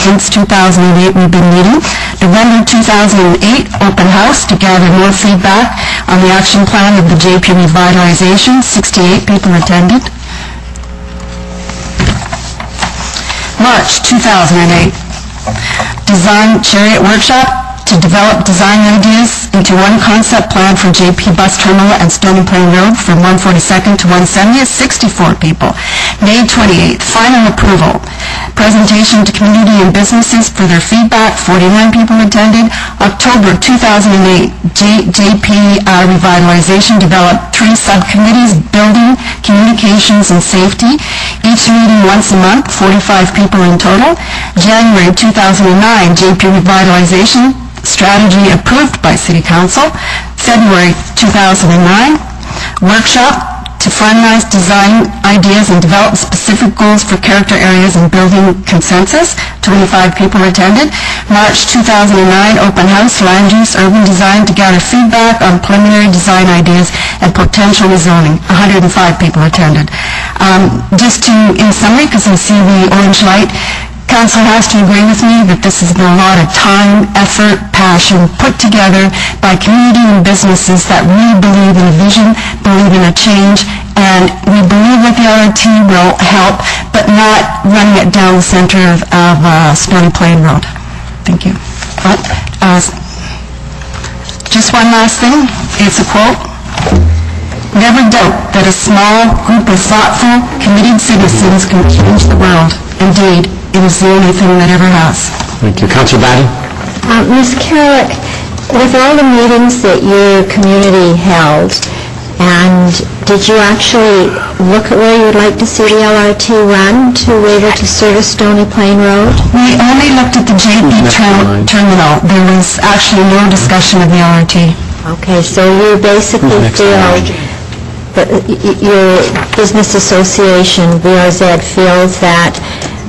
since 2008 we've been meeting. November 2008, open house to gather more feedback on the action plan of the JP revitalization. 68 people attended. March 2008, design chariot workshop to develop design ideas into one concept plan for JP Bus Terminal and Stony Plain Road from 142nd to 170th, 64 people. May 28th, final approval. Presentation to community and businesses for their feedback, 49 people attended. October 2008, JP Revitalization developed 3 subcommittees, building, communications, and safety. Each meeting once a month, 45 people in total. January 2009, JP Revitalization strategy approved by City Council. February 2009, workshop to finalize design ideas and develop specific goals for character areas and building consensus. 25 people attended. March 2009, open house, land use, urban design to gather feedback on preliminary design ideas and potential rezoning. 105 people attended. Just to, in summary, because I see the orange light, Council has to agree with me that this has been a lot of time, effort, passion put together by community and businesses that really believe in a vision, believe in a change, and we believe that the LRT will help, but not running it down the center of Stony Plain Road. Thank you. Just one last thing. It's a quote. Never doubt that a small group of thoughtful, committed citizens can change the world. Indeed, it is the only thing that ever has. Thank you. Councillor Batty? Ms. Carrick, with all the meetings that your community held, and did you actually look at where you would like to see the LRT run to be able to service Stony Plain Road? We only looked at the JP terminal. There was actually no discussion of the LRT. Okay, so you basically feel that your business association, BRZ, feels that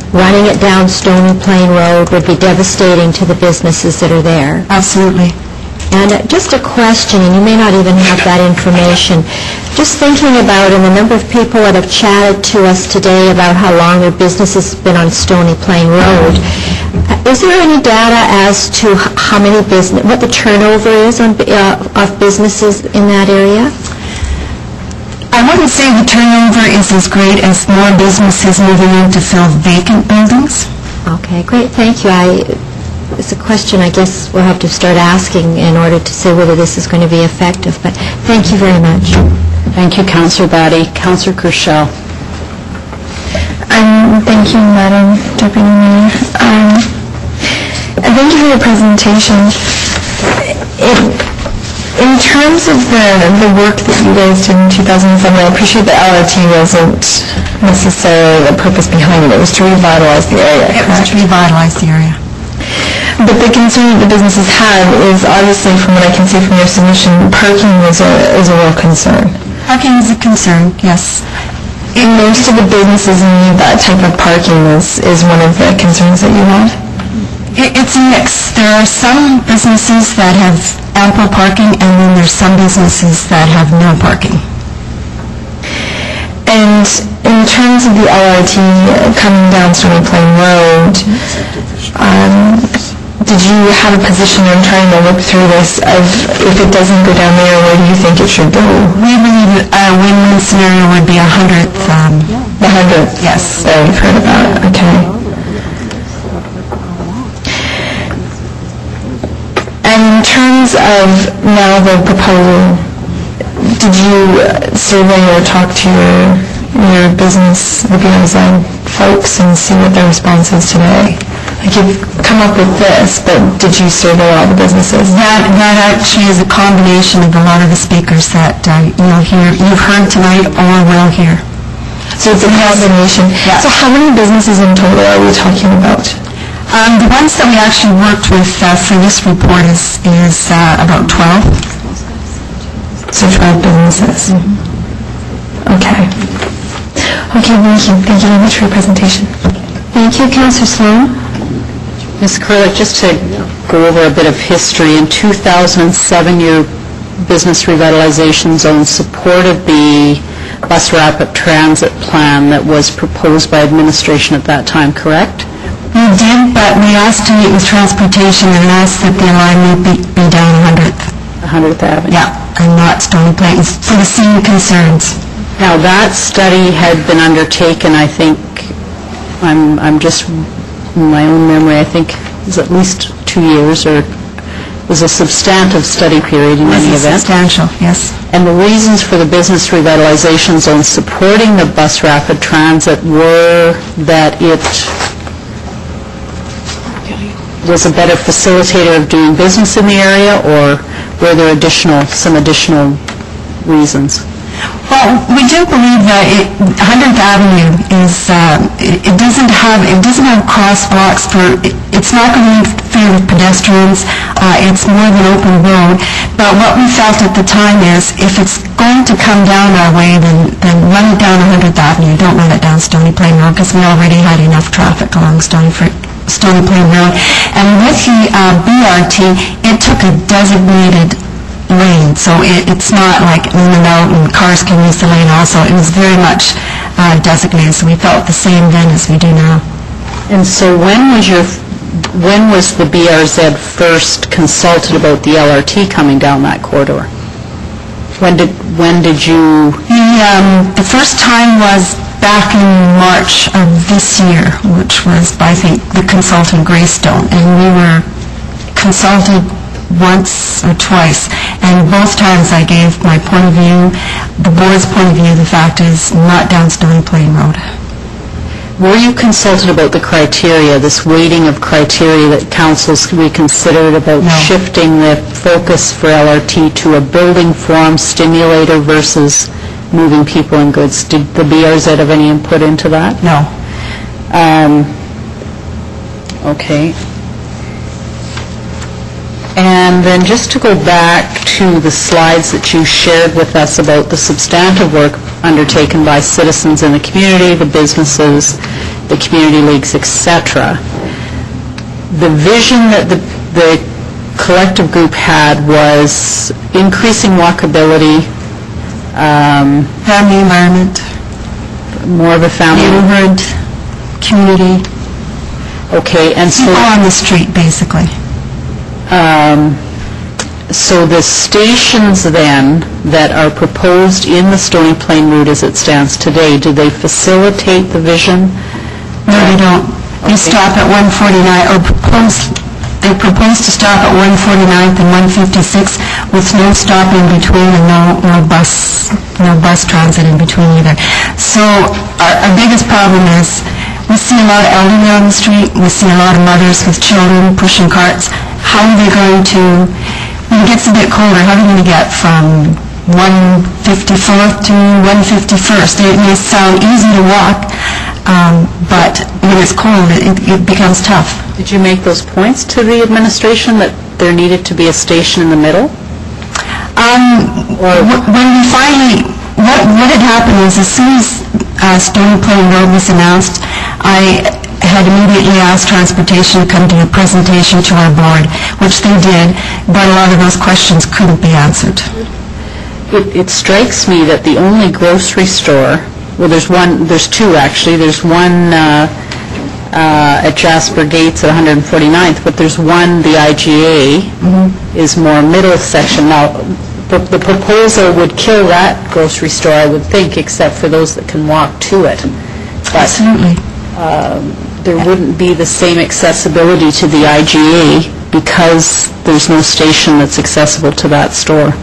running it down Stony Plain Road would be devastating to the businesses that are there. Absolutely. And just a question, and you may not even have that information. Just thinking about, and the number of people that have chatted to us today about how long their business has been on Stony Plain Road, is there any data as to how many business, what the turnover is on, of businesses in that area? I wouldn't say the turnover is as great as more businesses moving in to fill vacant buildings. Okay, great. Thank you. It's a question I guess we'll have to start asking in order to say whether this is going to be effective. But thank you very much. Thank you, Councillor Batty. Councillor Kershell. Thank you, Madam Deputy Mayor. Thank you for your presentation. In terms of the work that you guys did in 2007, I appreciate that LRT wasn't necessarily the purpose behind it. It was to revitalize the area. It was to revitalize the area. But the concern that the businesses have is, obviously, from what I can see from your submission, parking is a real concern. Parking is a concern, yes. And most of the businesses need that type of parking is one of the concerns that you have? It's a mix. There are some businesses that have ample parking, and then there's some businesses that have no parking. And in terms of the LRT coming down Stony Plain Road, did you have a position in trying to look through this of if it doesn't go down there, where do you think it should go? We believe a win-win scenario would be 100th. The 100th? Yes. That we've heard about. Okay. And in terms of now the proposal, did you survey or talk to your business, the BRZ folks, and see what their response is today? Like, you've come up with this, but did you survey all the businesses? That actually is a combination of a lot of the speakers that you've heard tonight or will hear. So it's a combination. Yeah. So how many businesses in total are we talking about? The ones that we actually worked with for this report is about 12. So 12 businesses. Mm-hmm. Okay. Okay, thank you. Thank you very much for your presentation. Thank you, Councillor Sloan. Ms. Kerlick, just to go over a bit of history, in 2007 your Business Revitalization Zone supported the bus rapid transit plan that was proposed by administration at that time, correct? We We did, but we asked to meet with transportation and asked that the alignment be down 100th Avenue. Yeah, and not Stony Plain, for the same concerns. Now, that study had been undertaken, I think, I'm just, in my own memory, I think it was at least 2 years, or it was a substantive study period in any event. Substantial, yes. And the reasons for the business revitalization zone supporting the bus rapid transit were that it was a better facilitator of doing business in the area, or were there some additional reasons? Well, we do believe that 100th Avenue is, it doesn't have crosswalks it's not going to interfere with pedestrians. It's more of an open road. But what we felt at the time is, if it's going to come down our way, then run it down 100th Avenue. Don't run it down Stony Plain Road, because we already had enough traffic along Stony Plain Road. And with the BRT, it took a designated lane, so it's not like in and out and cars can use the lane also. It was very much designated, so we felt the same then as we do now. And so when was the BRZ first consulted about the LRT coming down that corridor? When did you... The first time was back in March of this year, which was by, I think, the consultant Greystone, and we were consulted once or twice, and both times I gave my point of view, the board's point of view. The fact is, not down Stony Plain Road. Were you consulted about the criteria, this weighting of criteria that councils reconsidered about shifting the focus for LRT to a building form stimulator versus moving people and goods? Did the BRZ have any input into that? No. Okay. And then just to go back to the slides that you shared with us about the substantive work undertaken by citizens in the community, the businesses, the community leagues, etc. The vision that the collective group had was increasing walkability, family environment, more of a family neighborhood, community. Okay, and so people on the street, basically. So the stations then that are proposed in the Stony Plain route as it stands today, do they facilitate the vision? No, they don't. They stop at 149, or they propose to stop at 149th and 156 with no stop in between and no bus transit in between either. So our biggest problem is we see a lot of elderly on the street. We see a lot of mothers with children pushing carts. How are they going to, when it gets a bit colder, how are they going to get from 154th to 151st? It may sound easy to walk, but when it's cold, it becomes tough. Did you make those points to the administration that there needed to be a station in the middle? When we finally, what had happened is, as soon as Stony Plain Road was announced, I had immediately asked transportation to come do a presentation to our board, which they did, but a lot of those questions couldn't be answered. It strikes me that the only grocery store, well, there's two actually. There's one at Jasper Gates at 149th, but there's one, the IGA, is more middle section. Now, the proposal would kill that grocery store, I would think, except for those that can walk to it. But, absolutely. There wouldn't be the same accessibility to the IGA because there's no station that's accessible to that store.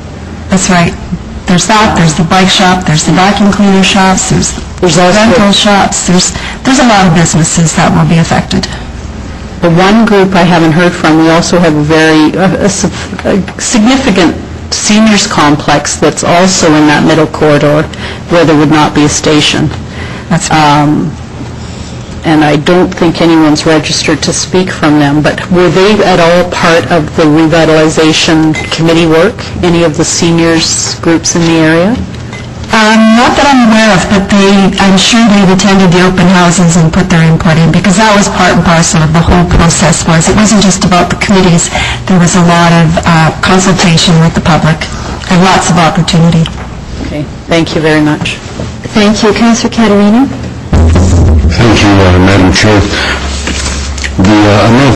That's right. There's that, there's the bike shop, there's the vacuum cleaner shops, there's rental shops, there's a lot of businesses that will be affected. The one group I haven't heard from, we also have a significant seniors complex that's also in that middle corridor where there would not be a station. That's right. And I don't think anyone's registered to speak from them, but were they at all part of the revitalization committee work, any of the seniors groups in the area? Not that I'm aware of, but I'm sure they've attended the open houses and put their input in, because that was part and parcel of the whole process. It wasn't just about the committees. There was a lot of consultation with the public and lots of opportunity. Okay, thank you very much. Thank you. Councillor Caterina? Thank you, Madam Chair. I'm not